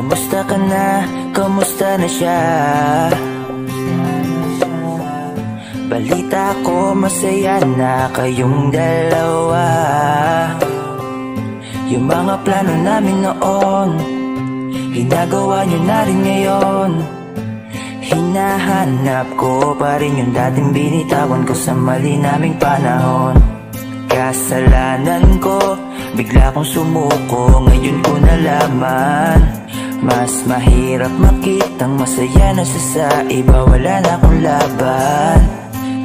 Kamusta ka na? Kamusta na siya? Balita ko masaya na kayong dalawa. Yung mga plano namin noon, ginagawa nyo na rin ngayon. Hinahanap ko pa rin yung dating binitawan ko sa mali naming panahon. Kasalanan ko, bigla kong sumuko, ngayon ko nalaman. Mas mahirap makitang masaya na siya sa iba, wala na akong laban.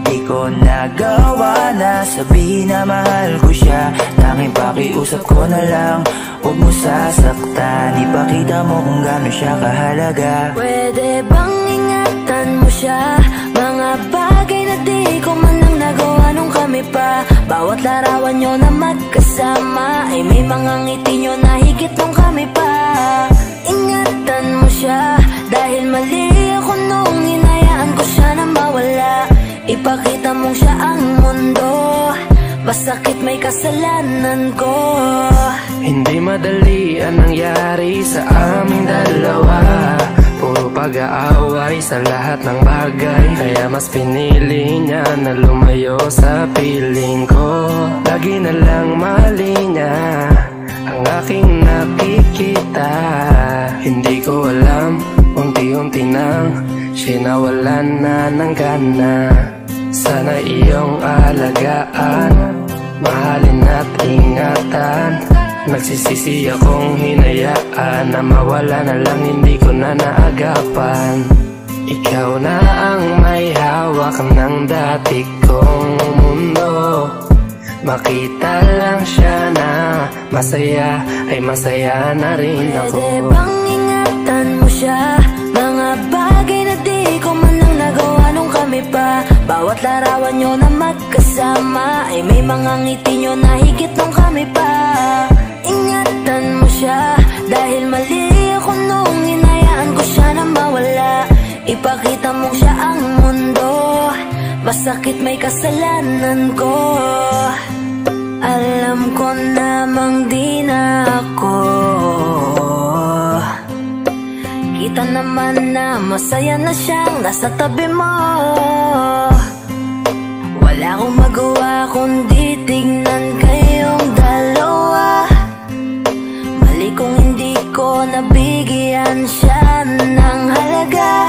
Di ko nagawa na sabihin na mahal ko siya. Tanging pakiusap ko na lang, huwag mo sasaktan. Ipakita mo kung gaano siya kahalaga. Pwede bang ingatan mo siya? Mga bagay na di ko man lang nagawa nung kami pa. Bawat larawan nyo na magkasama ay may mga ngiti nyo na higit nung kami pa. Ingatan mo siya, dahil mali ako nung hinayaan ko siya na mawala. Ipakita mong siya ang mundo, masakit may kasalanan ko. Hindi madali ang nangyari sa aming dalawa. Puro pag-aaway sa lahat ng bagay, kaya mas pinili niya na lumayo sa piling ko. Lagi na lang mali niya ang aking nakikita. Hindi ko alam, unti-unti nang sinawalan na ng gana. Sana iyong alagaan, mahalin at ingatan. Nagsisisi akong hinayaan na mawala na lang, hindi ko na naagapan. Ikaw na ang may hawak ng dati kong mundo. Makita lang siya na masaya, ay masaya na rin ako. Pwede bang ingatan mo siya? Mga bagay na di ko man lang nagawa nung kami pa. Bawat larawan nyo na magkasama ay may mga ngiti nyo na higit nung kami pa. Ingatan mo siya, dahil mali ako nung hinayaan ko siya na mawala. Ipakita mo siya ang mundo, masakit may kasalanan ko. Alam ko namang di na ako. Kita naman na masaya na siyang nasa tabi mo. Wala akong magawa kundi tignan kayong dalawa. Mali kung hindi ko nabigyan siya ng halaga.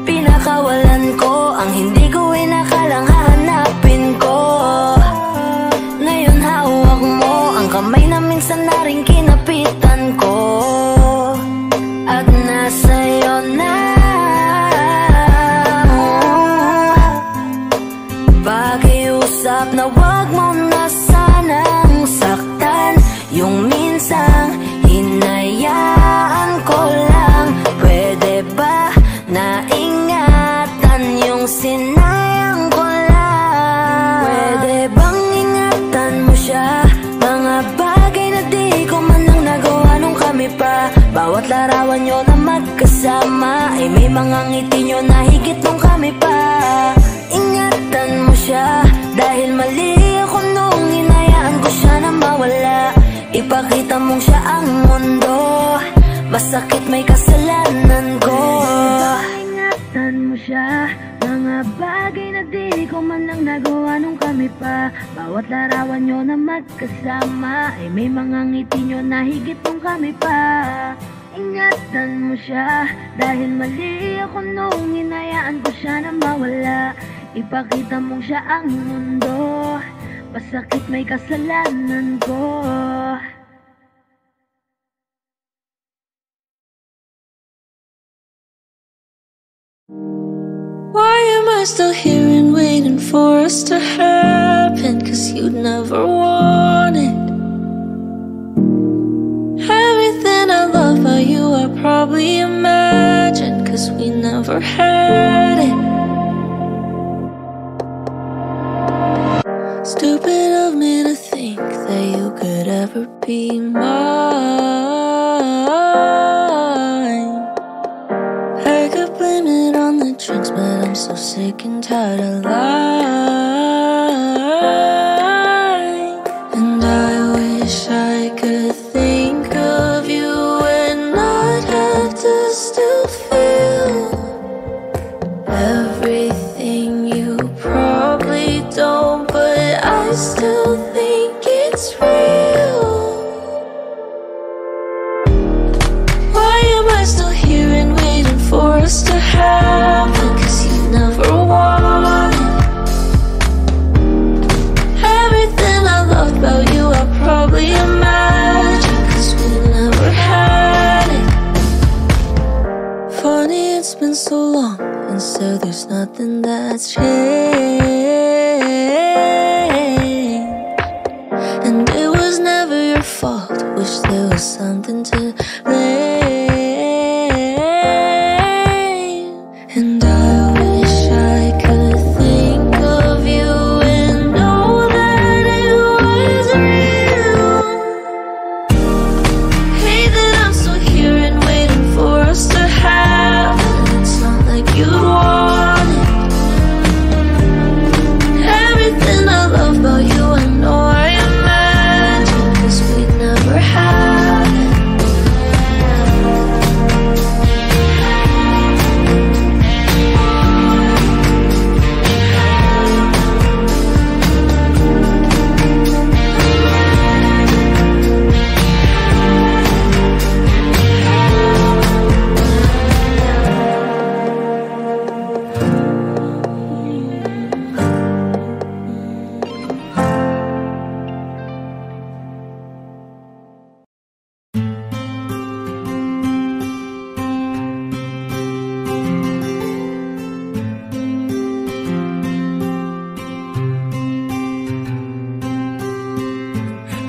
Pinakawalan ko ang hindi ko inakalang hahanapin ko. Ngayon hawak mo ang kamay na minsan na rin kinapitan ko. At nasa'yo na. Pakiusap na wag mo na sanang saktan. Yung minsang hinayaan ko lang. Pwede ba na ingatan yung sinayang ko lang? Pwede bang ingatan mo siya? Mga bagay na di ko man lang nagawa nung kami pa. Bawat larawan nyo na magkasama ay may mga ngiti nyo na higit nung kami pa. Ingatan mo siya, dahil mali ako nung hinayaan ko siya na mawala. Ipakita mong siya ang mundo, masakit may kasalanan ko. Ingatan mo siya, mga bagay na di ko man lang nagawa nung kami pa. Bawat larawan nyo na magkasama ay may mga ngiti nyo na higit nung kami pa. Ingatan mo siya, dahil mali ako nung hinayaan ko siya na mawala. Ipakita mong siya ang mundo, masakit may kasalanan ko. Why am I still here and waiting for us to happen? 'Cause you'd never want it. Everything I love about you I probably imagined, 'cause we never had it. Stupid of me to think that you could ever be mine. I could blame it on the drinks, but I'm so sick and tired of lying. And I wish I could think of you and not Funny, it's been so long, and still there's nothing that's changed. And it was never your fault, wish there was something to blame. And I wish I could think of you and know that it was real. Hate that I'm still here and waiting for us to have it. It's not like you want it. Everything I love about you, I know I imagined, 'cause we'd never have it.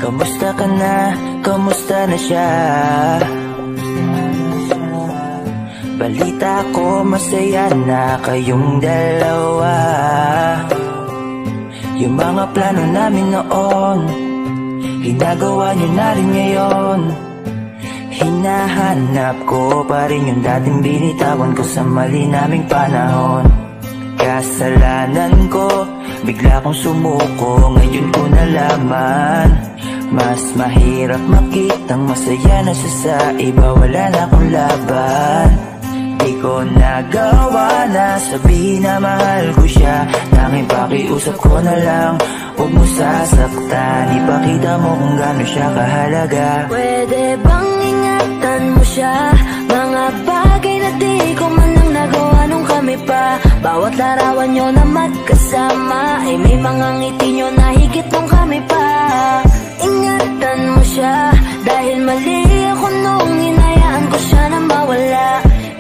Kamusta ka na? Kamusta na siya? Balita ko masaya na kayong dalawa. Yung mga plano namin noon, ginagawa niyo na rin ngayon. Hinahanap ko pa rin yung dating binitawan ko sa mali naming panahon. Kasalanan ko, bigla kong sumuko, ngayon ko nalaman. Mas mahirap makitang masaya na siya sa iba, wala na akong laban. Di ko nagawa na sabihin na mahal ko siya, tanging pakiusap ko na lang, huwag mo sasaktan. Ipakita mo kung gaano siya kahalaga. Pwede bang ingatan mo siya? Mga bagay na di ko man lang nagawa nung kami pa. Bawat larawan nyo na magkasama, ay may mga ngiti nyo na higit nung kami pa. Ingatan mo siya, dahil mali ako nung hinayaan ko siya na mawala.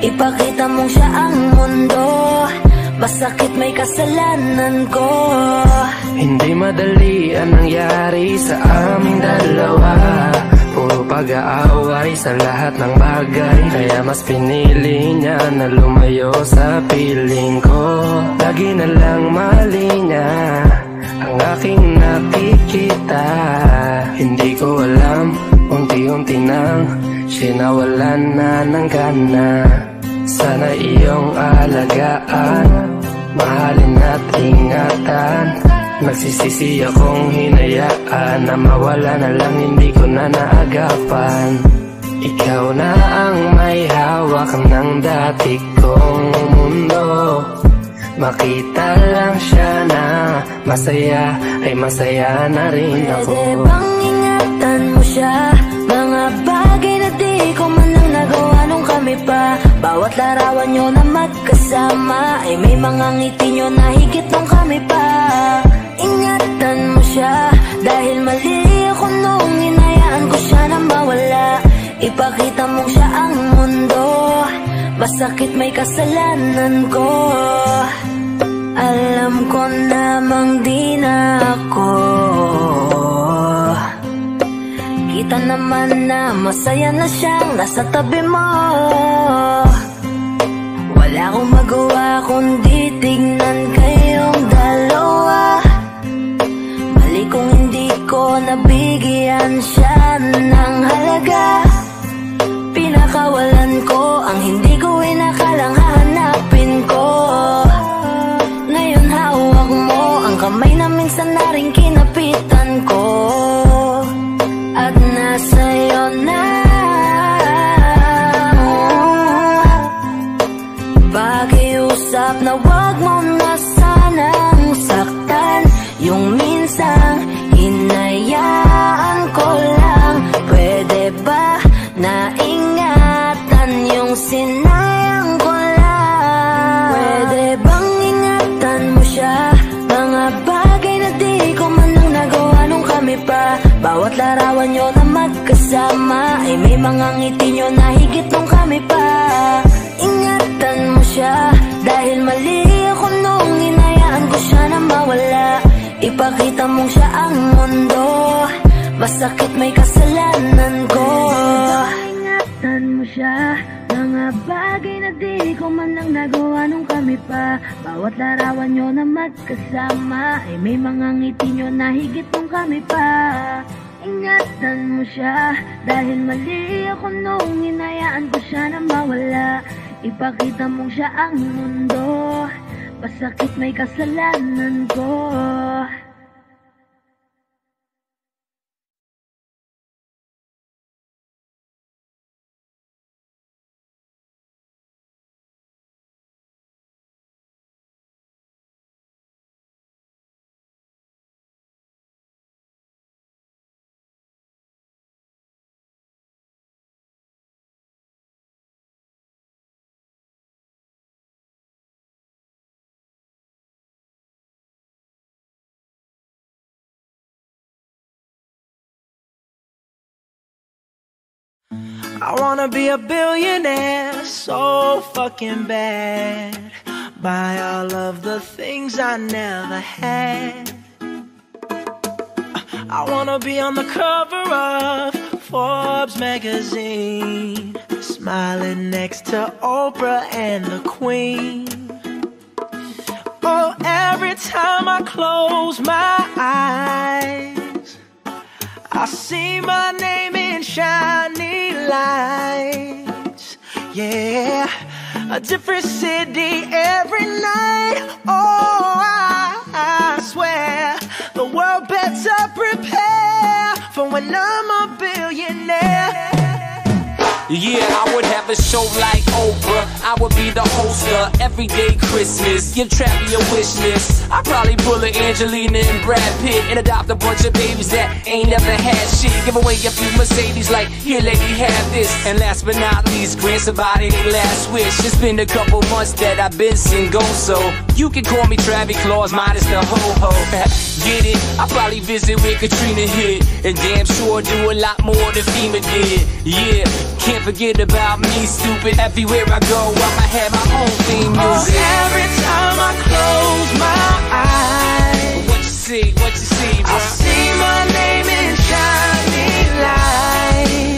Ipakita mong siya ang mundo, masakit may kasalanan ko. Hindi madali ang nangyari sa aming dalawa. Puro pag-aaway sa lahat ng bagay, kaya mas pinili niya na lumayo sa piling ko. Lagi na lang mali niya ang aking nakikita. Hindi ko alam, unti-unti nang sinawalan na ng gana. Sana iyong alagaan, mahalin at ingatan. Nagsisisi akong hinayaan na mawala na lang, hindi ko na naagapan. Ikaw na ang may hawak ng dati kong mundo. Makita lang siya na masaya, ay masaya na rin ako. Pwede bang ingatan mo siya? Mga bagay na di ko man lang nagawa nung kami pa. Bawat larawan nyo na magkasama, ay may mga ngiti nyo na higit nung kami pa. Ingatan mo siya, dahil mali ako nung hinayaan ko siya na mawala. Ipakita mong siya ang mundo, masakit may kasalanan ko. Alam ko namang di na ako. Kita naman na masaya na siyang nasa tabi mo. Wala akong magawa kundi tignan kayong dalawa. Mali kung hindi ko nabigyan siya ng halaga. Pinakawalan ko ang hindi ko inakalang hahanapin ko. Ngayon hawak mo ang kamay na minsan na rin kinapitan ko. At nasa'yo na. Pakiusap na wag mo na sanang saktan. Yung minsan hinayaan ko lang. Pwede ba na ingatan yung sinayang ko lang? Pwede bang ingatan mo siya? Mga bagay na di ko man lang nagawa nung kami pa. Bawat larawan nyo na magkasama, ay may mga ngiti nyo na higit nung kami pa. Ingatan ipakita mong siya ang mundo. Masakit may kasalanan ko. Ingatan mo siya, mga bagay na di ko man lang nagawa nung kami pa. Bawat larawan nyo na magkasama ay may mga ngiti nyo na higit nung kami pa. Ingatan mo siya, dahil mali ako nung hinayaan ko siya na mawala. Ipakita mong siya ang mundo, masakit may kasalanan ko. I wanna be a billionaire so fucking bad. Buy all of the things I never had. I wanna be on the cover of Forbes magazine, smiling next to Oprah and the Queen. Oh, every time I close my eyes, I see my name in shiny lights. Yeah, a different city every night. Oh, I swear the world better prepare for when I'm a billionaire. Yeah, I would have a show like Oprah. I would be the host of Everyday Christmas. Give Trappy a wish list. I'd probably pull a Angelina and Brad Pitt and adopt a bunch of babies that ain't never had shit. Give away a few Mercedes like, here lady, have this. And last but not least, grant somebody their last wish. It's been a couple months that I've been single, so you can call me Travis Claus minus the ho-ho. Get it? I'll probably visit where Katrina hit, and damn sure do a lot more than FEMA did. Yeah, can't forget about me, stupid. Everywhere I go, I'ma have my own theme music. Oh, every time I close my eyes, what you see, bro? I see my name in shiny lights.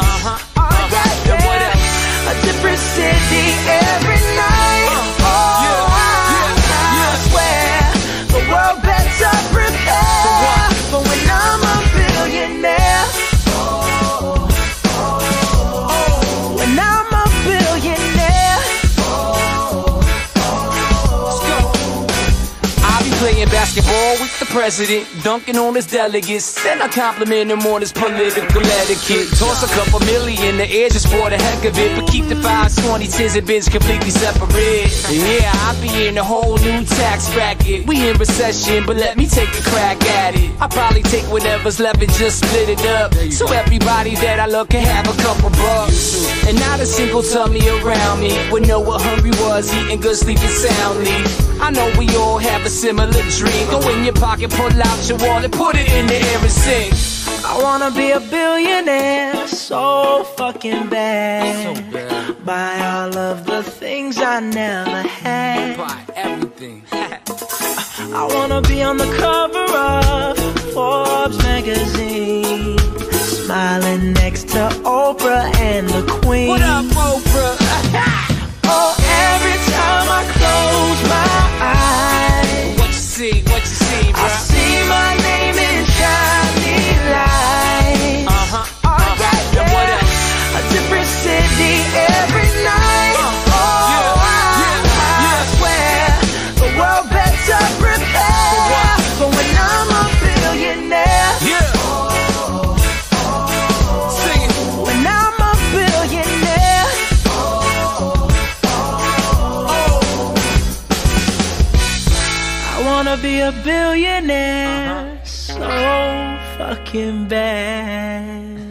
What else? A different city every night. I swear the world better prepare for when I'm a billionaire. When I'm a billionaire. Let's go. I'll be playing basketball with the president, dunking on his delegates, then I compliment him on his political etiquette. Toss a couple million in the air just for the heck of it, but keep the 5s, 20s, 10s, and bins completely separate. Yeah, I'll be in a whole new tax bracket. We in recession, but let me take a crack at it. I'll probably take whatever's left and just split it up, so everybody that I love can have a couple bucks. And not a single tummy around me would know what hungry was, eating good, sleeping soundly. I know we all have a similar dream. Go in your pocket, pull out your wallet, put it in the air and sing. I wanna be a billionaire so fucking bad. Buy all of the things I never had. Buy everything. I wanna be on the cover of Forbes magazine, smiling next to Oprah and the Queen. What up, Oprah? Oh, every time I close my eyes, What you see, bro? I see my name in shiny lights. What else? A different city every night. I swear the world better prepare for when I'm a billionaire. Yeah. Sing it. When I'm a billionaire. I wanna be a billionaire so fucking bad.